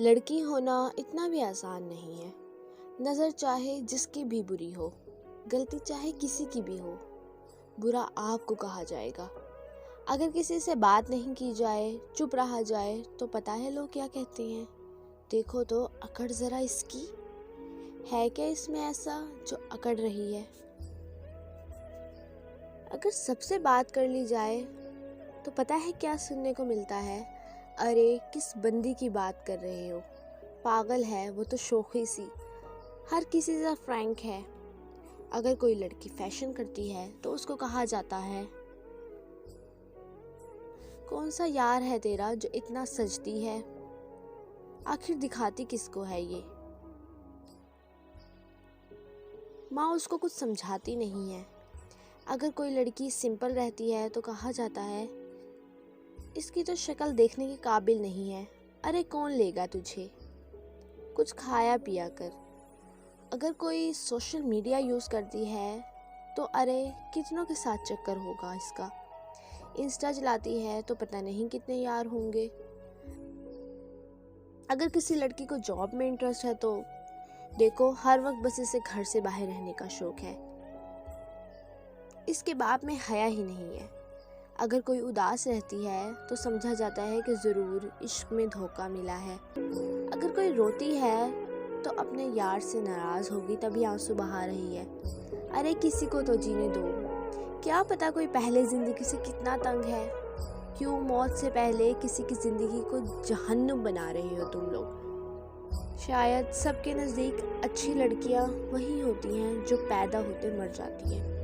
लड़की होना इतना भी आसान नहीं है। नज़र चाहे जिसकी भी बुरी हो, गलती चाहे किसी की भी हो, बुरा आपको कहा जाएगा। अगर किसी से बात नहीं की जाए, चुप रहा जाए, तो पता है लोग क्या कहते हैं? देखो तो अकड़ ज़रा इसकी, है क्या इसमें ऐसा जो अकड़ रही है? अगर सबसे बात कर ली जाए तो पता है क्या सुनने को मिलता है? अरे किस बंदी की बात कर रहे हो, पागल है वो तो शोखी सी, हर किसी से फ्रैंक है। अगर कोई लड़की फैशन करती है तो उसको कहा जाता है, कौन सा यार है तेरा जो इतना सजती है? आखिर दिखाती किसको है ये? माँ उसको कुछ समझाती नहीं है। अगर कोई लड़की सिंपल रहती है तो कहा जाता है, इसकी तो शक्ल देखने के काबिल नहीं है। अरे कौन लेगा तुझे, कुछ खाया पिया कर। अगर कोई सोशल मीडिया यूज़ करती है तो अरे कितनों के साथ चक्कर होगा इसका। इंस्टा चलाती है तो पता नहीं कितने यार होंगे। अगर किसी लड़की को जॉब में इंटरेस्ट है तो देखो हर वक्त बस इसे घर से बाहर रहने का शौक है, इसके बाप में हया ही नहीं है। अगर कोई उदास रहती है तो समझा जाता है कि ज़रूर इश्क में धोखा मिला है। अगर कोई रोती है तो अपने यार से नाराज़ होगी तभी आंसू बहा रही है। अरे किसी को तो जीने दो, क्या पता कोई पहले ज़िंदगी से कितना तंग है। क्यों मौत से पहले किसी की ज़िंदगी को जहन्नुम बना रहे हो तुम लोग? शायद सबके नज़दीक अच्छी लड़कियां वही होती हैं जो पैदा होते मर जाती हैं।